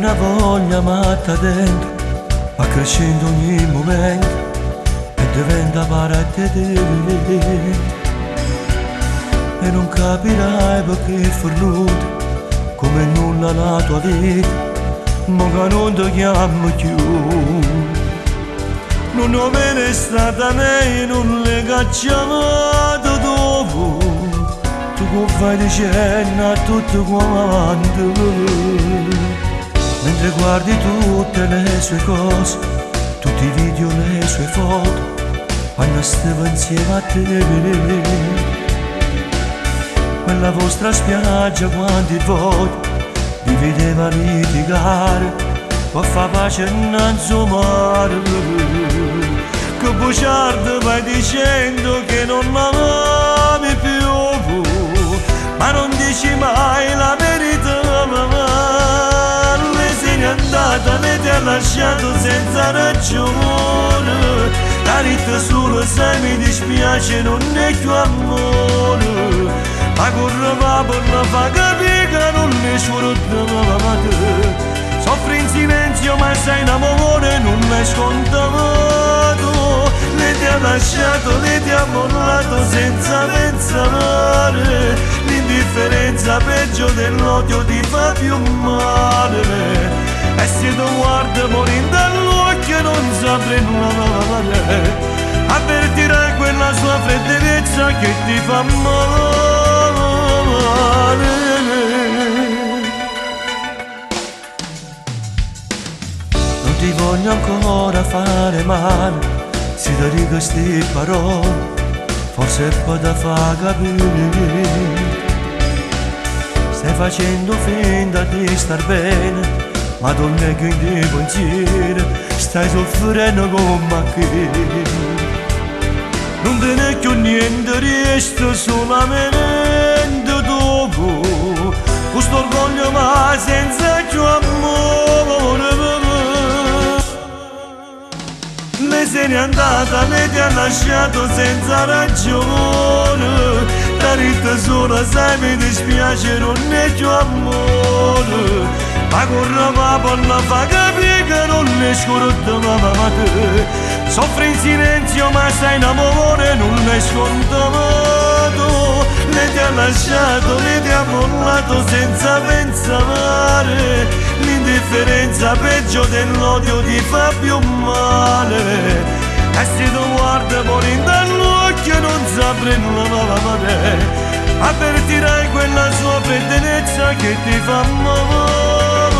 una voglia matta dentro, va crescendo ogni momento e diventa parte di te. E non capirai perché è fornuto come nulla la tua vita, ma che non ti chiamo più. Non ho mai stata me, non le cacciato dopo. Tu che fai dicendo a tutto quanto, mentre guardi tutte le sue cose, tutti i video, le sue foto, quando stavo insieme a te. Quella vostra spiaggia quanti volte vi vedeva litigare, ma fa pace innanzi al mare. Che bugiardo vai dicendo che non ami più, ma non dici mai la verità. Lei se n'è andata, lei ti ha lasciato senza ragione. La vita solo sai mi dispiace, non è più amore. Ma corre va per la fa capire che non è sfortunato. Soffri in silenzio ma sei in amore, non l'hai scontato. Lei ti ha lasciato, lei ti ha mollato senza pensare. L'indifferenza peggio dell'odio ti fa più male. E se tu guardi morendo dall'occhio non saprai nulla. Avvertirai quella sua freddezza che ti fa male. Non ti voglio ancora fare male, se ti dico queste parole, forse è poi da far capire. Stai facendo finta di star bene, ma non è che ti pensieri, stai soffrendo come che. Non te ne più niente, resta solamente dopo questo orgoglio ma senza più amore. Lei se n'è andata, lei ti ha lasciato senza ragione. La vita sola sai mi dispiace, non è più amore. Ma corre ma parla fa capire che non è scordato. Soffri in silenzio ma sei in amore, non l'hai scontato. Lei ti ha lasciato, lei ti ha mollato senza pensare. L'indifferenza peggio dell'odio ti fa più male. E se tu guardi morendo dall'occhio non saprai nulla. Avvertirai quella sua freddezza che ti fa male.